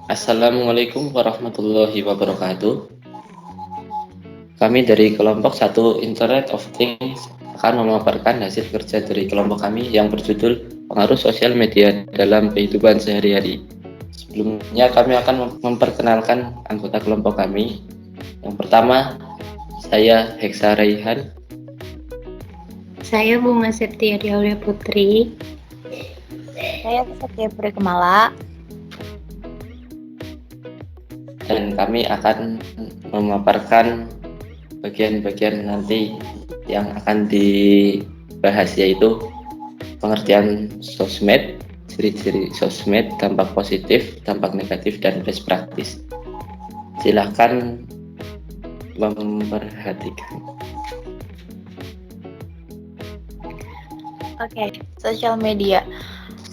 Assalamualaikum warahmatullahi wabarakatuh. Kami dari kelompok 1 Internet of Things akan memaparkan hasil kerja dari kelompok kami yang berjudul Pengaruh Sosial Media dalam Kehidupan Sehari-hari. Sebelumnya kami akan memperkenalkan anggota kelompok kami. Yang pertama, saya Heksa Raihan. Saya Bunga Septia Aulia Putri. Saya Satya Puri Kemala. Dan kami akan memaparkan bagian-bagian nanti yang akan dibahas, yaitu pengertian sosmed, ciri-ciri sosmed, dampak positif, dampak negatif, dan best practice. Silahkan memperhatikan. Oke, sosial media.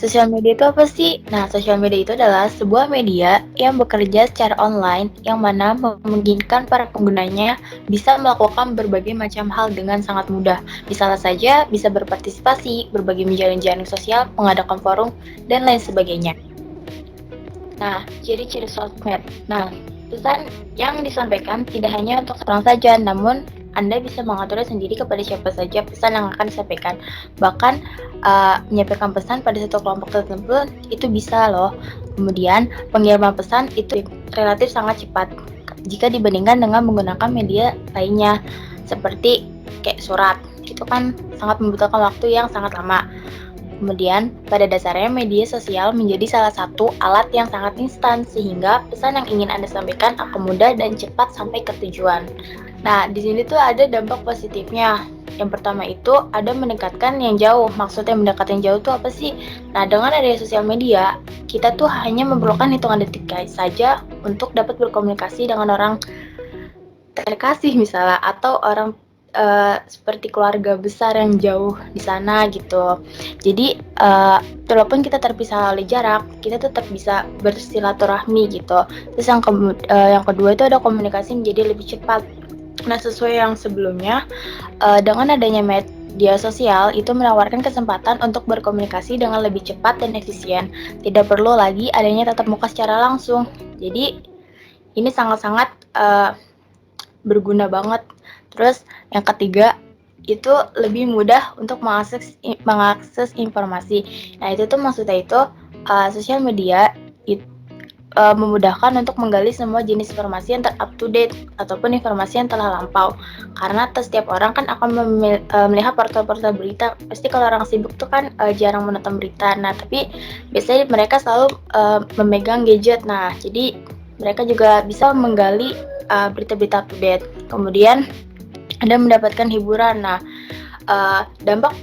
Sosial media itu apa sih? Nah, sosial media itu adalah sebuah media yang bekerja secara online yang mana memungkinkan para penggunanya bisa melakukan berbagai macam hal dengan sangat mudah. Misalnya saja bisa berpartisipasi, berbagi menjalin jaring sosial, mengadakan forum, dan lain sebagainya. Nah, ciri-ciri sosmed. Nah, pesan yang disampaikan tidak hanya untuk seorang saja, namun Anda bisa mengaturnya sendiri kepada siapa saja pesan yang akan disampaikan. Bahkan menyampaikan pesan pada satu kelompok tertentu itu bisa loh. Kemudian pengiriman pesan itu relatif sangat cepat jika dibandingkan dengan menggunakan media lainnya seperti kayak surat. Itu kan sangat membutuhkan waktu yang sangat lama. Kemudian, pada dasarnya media sosial menjadi salah satu alat yang sangat instan sehingga pesan yang ingin Anda sampaikan akan mudah dan cepat sampai ke tujuan. Nah, di sini tuh ada dampak positifnya. Yang pertama itu ada mendekatkan yang jauh. Maksudnya mendekatkan jauh itu apa sih? Nah, dengan adanya sosial media, kita tuh hanya memerlukan hitungan detik saja untuk dapat berkomunikasi dengan orang terkasih misalnya atau orang seperti keluarga besar yang jauh di sana gitu. Jadi walaupun kita terpisah oleh jarak, kita tetap bisa bersilaturahmi gitu. Terus yang kedua itu ada komunikasi menjadi lebih cepat. Nah, sesuai yang sebelumnya, dengan adanya media sosial itu menawarkan kesempatan untuk berkomunikasi dengan lebih cepat dan efisien. Tidak perlu lagi adanya tatap muka secara langsung. Jadi ini sangat-sangat berguna banget. Terus yang ketiga itu lebih mudah untuk mengakses informasi. Nah, itu tuh maksudnya itu sosial media memudahkan untuk menggali semua jenis informasi yang up to date ataupun informasi yang telah lampau. Karena setiap orang kan akan melihat portal-portal berita. Pasti kalau orang sibuk tuh kan jarang menonton berita. Nah, tapi biasanya mereka selalu memegang gadget. Nah, jadi mereka juga bisa menggali berita-berita up to date. Kemudian Anda mendapatkan hiburan. Nah, dampak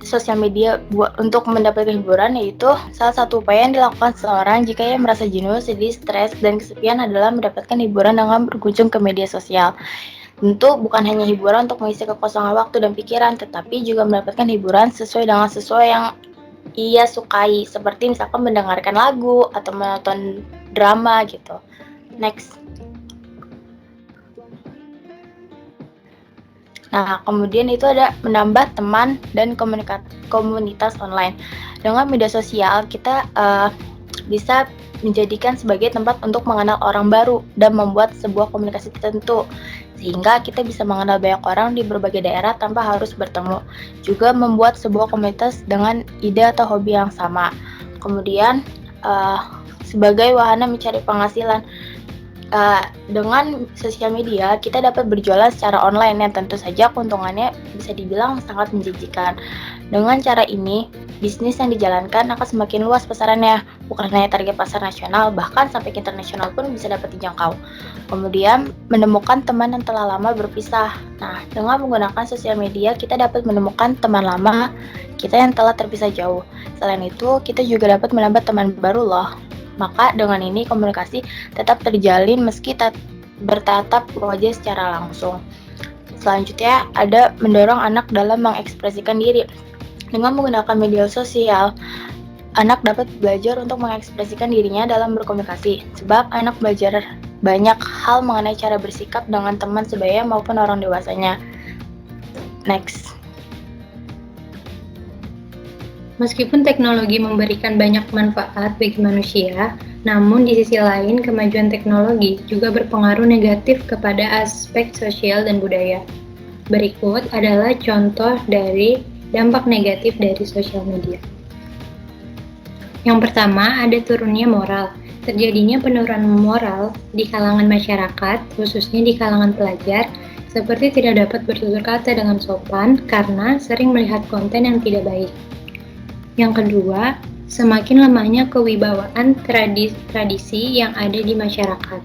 sosial media untuk mendapatkan hiburan yaitu salah satu upaya yang dilakukan seseorang jika ia merasa jenuh, sedih, stres, dan kesepian adalah mendapatkan hiburan dengan berkunjung ke media sosial. Tentu bukan hanya hiburan untuk mengisi kekosongan waktu dan pikiran, tetapi juga mendapatkan hiburan sesuai yang ia sukai, seperti misalkan mendengarkan lagu atau menonton drama gitu. Next. Nah, kemudian itu ada menambah teman dan komunitas online. Dengan media sosial, kita bisa menjadikan sebagai tempat untuk mengenal orang baru dan membuat sebuah komunikasi tertentu. Sehingga kita bisa mengenal banyak orang di berbagai daerah tanpa harus bertemu. Juga membuat sebuah komunitas dengan ide atau hobi yang sama. Kemudian, sebagai wahana mencari penghasilan. Dengan sosial media kita dapat berjualan secara online yang tentu saja keuntungannya bisa dibilang sangat menjanjikan. Dengan cara ini, bisnis yang dijalankan akan semakin luas pasarannya, bukan hanya target pasar nasional, bahkan sampai ke internasional pun bisa dapat dijangkau. Kemudian, menemukan teman yang telah lama berpisah. Nah, dengan menggunakan sosial media, kita dapat menemukan teman lama kita yang telah terpisah jauh. Selain itu, kita juga dapat menambah teman baru loh. Maka dengan ini komunikasi tetap terjalin meski bertatap wajah secara langsung. Selanjutnya ada mendorong anak dalam mengekspresikan diri. Dengan menggunakan media sosial, anak dapat belajar untuk mengekspresikan dirinya dalam berkomunikasi. Sebab anak belajar banyak hal mengenai cara bersikap dengan teman sebaya maupun orang dewasanya. Next. Meskipun teknologi memberikan banyak manfaat bagi manusia, namun di sisi lain kemajuan teknologi juga berpengaruh negatif kepada aspek sosial dan budaya. Berikut adalah contoh dari dampak negatif dari sosial media. Yang pertama, ada turunnya moral. Terjadinya penurunan moral di kalangan masyarakat, khususnya di kalangan pelajar, seperti tidak dapat bertutur kata dengan sopan karena sering melihat konten yang tidak baik. Yang kedua, semakin lemahnya kewibawaan tradisi yang ada di masyarakat.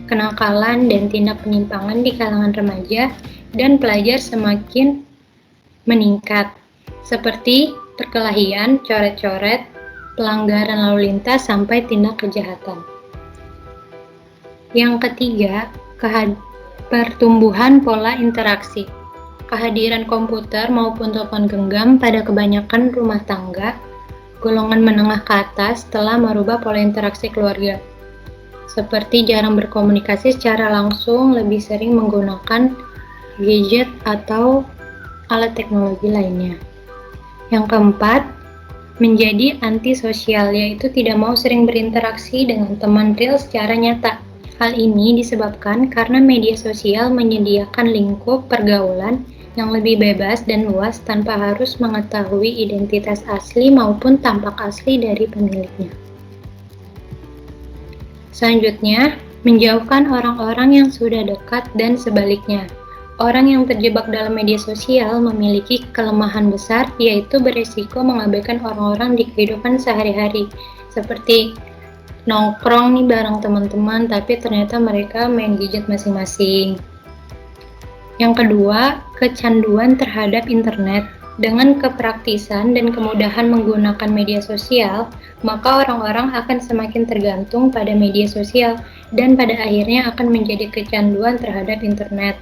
Kenakalan dan tindak penyimpangan di kalangan remaja dan pelajar semakin meningkat, seperti perkelahian, coret-coret, pelanggaran lalu lintas, sampai tindak kejahatan. Yang ketiga, pertumbuhan pola interaksi. Kehadiran komputer maupun telepon genggam pada kebanyakan rumah tangga, golongan menengah ke atas telah merubah pola interaksi keluarga. Seperti jarang berkomunikasi secara langsung, lebih sering menggunakan gadget atau alat teknologi lainnya. Yang keempat, menjadi antisosial, yaitu tidak mau sering berinteraksi dengan teman real secara nyata. Hal ini disebabkan karena media sosial menyediakan lingkup pergaulan yang lebih bebas dan luas tanpa harus mengetahui identitas asli maupun tampak asli dari pemiliknya. Selanjutnya, menjauhkan orang-orang yang sudah dekat dan sebaliknya. Orang yang terjebak dalam media sosial memiliki kelemahan besar, yaitu beresiko mengabaikan orang-orang di kehidupan sehari-hari, seperti nongkrong nih bareng teman-teman, tapi ternyata mereka main gadget masing-masing. Yang kedua, kecanduan terhadap internet. Dengan kepraktisan dan kemudahan menggunakan media sosial, maka orang-orang akan semakin tergantung pada media sosial dan pada akhirnya akan menjadi kecanduan terhadap internet.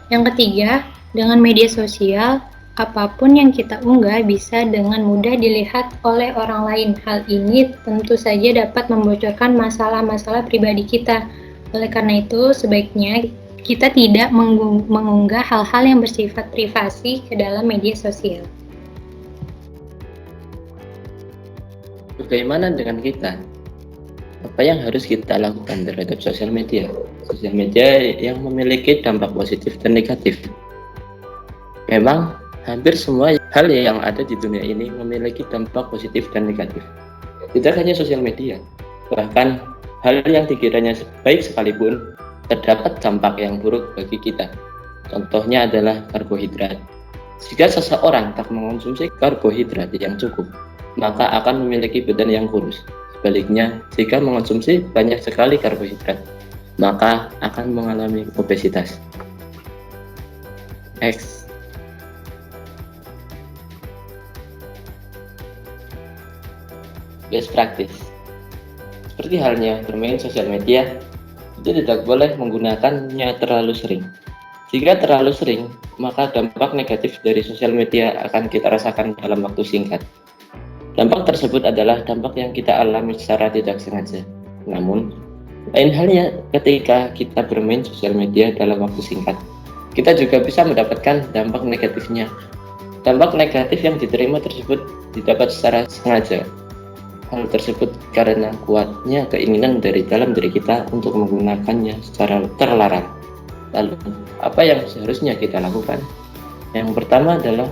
Yang ketiga, dengan media sosial, apapun yang kita unggah bisa dengan mudah dilihat oleh orang lain. Hal ini tentu saja dapat membocorkan masalah-masalah pribadi kita. Oleh karena itu, sebaiknya kita tidak mengunggah hal-hal yang bersifat privasi ke dalam media sosial. Bagaimana dengan kita? Apa yang harus kita lakukan terhadap sosial media? Sosial media yang memiliki dampak positif dan negatif. Memang hampir semua hal yang ada di dunia ini memiliki dampak positif dan negatif. Tidak hanya sosial media, bahkan hal yang dikiranya baik sekalipun terdapat dampak yang buruk bagi kita. Contohnya adalah karbohidrat. Jika seseorang tak mengonsumsi karbohidrat yang cukup, maka akan memiliki badan yang kurus. Sebaliknya, jika mengonsumsi banyak sekali karbohidrat, maka akan mengalami obesitas. Next. Best practice. Seperti halnya bermain sosial media, itu tidak boleh menggunakannya terlalu sering. Jika terlalu sering, maka dampak negatif dari sosial media akan kita rasakan dalam waktu singkat. Dampak tersebut adalah dampak yang kita alami secara tidak sengaja. Namun, lain halnya ketika kita bermain sosial media dalam waktu singkat, kita juga bisa mendapatkan dampak negatifnya. Dampak negatif yang diterima tersebut didapat secara sengaja. Hal tersebut karena kuatnya keinginan dari dalam diri kita untuk menggunakannya secara terlarang. Lalu, apa yang seharusnya kita lakukan? Yang pertama adalah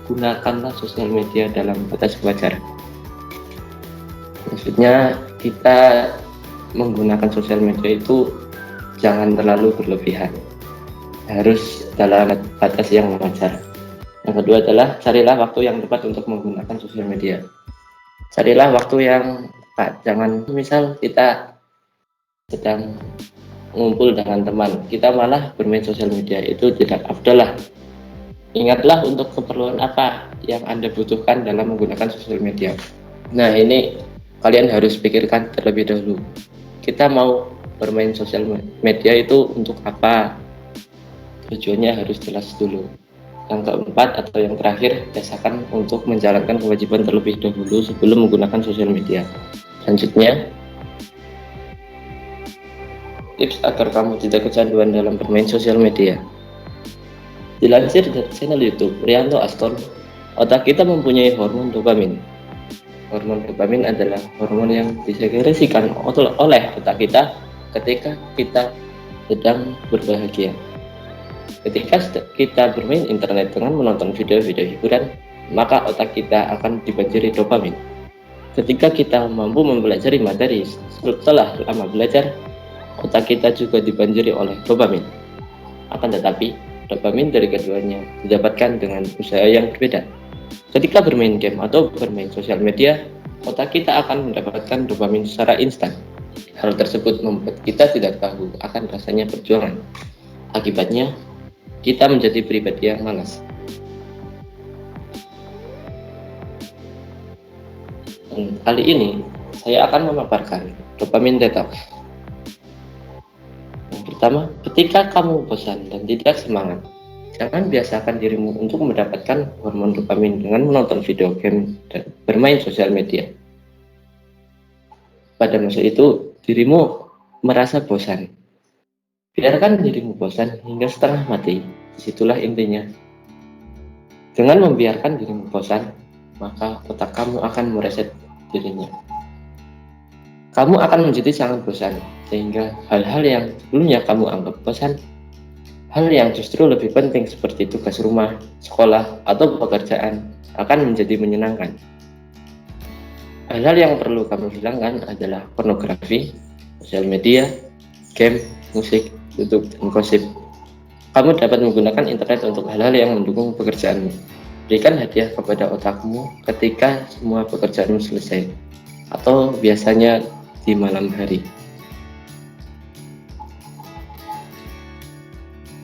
gunakanlah sosial media dalam batas wajar. Maksudnya, kita menggunakan sosial media itu jangan terlalu berlebihan. Harus dalam batas yang wajar. Yang kedua adalah carilah waktu yang tepat untuk menggunakan sosial media. Carilah waktu yang tepat. Jangan misal kita sedang ngumpul dengan teman, kita malah bermain sosial media, itu tidak afdal lah. Ingatlah untuk keperluan apa yang Anda butuhkan dalam menggunakan sosial media. Nah, ini kalian harus pikirkan terlebih dahulu. Kita mau bermain sosial media itu untuk apa? Tujuannya harus jelas dulu. Yang keempat atau yang terakhir, biasakan untuk menjalankan kewajiban terlebih dahulu sebelum menggunakan sosial media. Selanjutnya, tips agar kamu tidak kecanduan dalam bermain sosial media. Dilansir dari channel YouTube Rianto Aston, Otak kita mempunyai hormon dopamin. Hormon dopamin adalah hormon yang disekresikan oleh otak kita ketika kita sedang berbahagia. Ketika kita bermain internet dengan menonton video-video hiburan, maka otak kita akan dibanjiri dopamin. Ketika kita mampu mempelajari materi setelah lama belajar, otak kita juga dibanjiri oleh dopamin. Akan tetapi, dopamin dari keduanya didapatkan dengan usaha yang berbeda. Ketika bermain game atau bermain sosial media, otak kita akan mendapatkan dopamin secara instan. Hal tersebut membuat kita tidak tahu akan rasanya perjuangan. Akibatnya, kita menjadi pribadi yang malas. Dan kali ini, saya akan memaparkan dopamin detox. Yang pertama, ketika kamu bosan dan tidak semangat, jangan biasakan dirimu untuk mendapatkan hormon dopamin dengan menonton video game dan bermain sosial media. Pada masa itu, dirimu merasa bosan. Biarkan dirimu bosan hingga setengah mati. Disitulah intinya. Dengan membiarkan dirimu bosan, maka otak kamu akan mereset dirinya. Kamu akan menjadi sangat bosan, sehingga hal-hal yang dulunya kamu anggap bosan, hal yang justru lebih penting seperti tugas rumah, sekolah, atau pekerjaan akan menjadi menyenangkan. Hal-hal yang perlu kamu hilangkan adalah pornografi, sosial media, game, musik, YouTube, dan gosip. Kamu dapat menggunakan internet untuk hal-hal yang mendukung pekerjaanmu. Berikan hadiah kepada otakmu ketika semua pekerjaanmu selesai, atau biasanya di malam hari.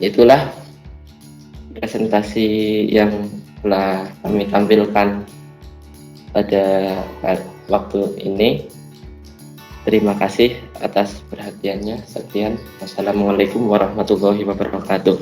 Itulah presentasi yang telah kami tampilkan pada waktu ini. Terima kasih atas perhatiannya. Sekian. Wassalamualaikum warahmatullahi wabarakatuh.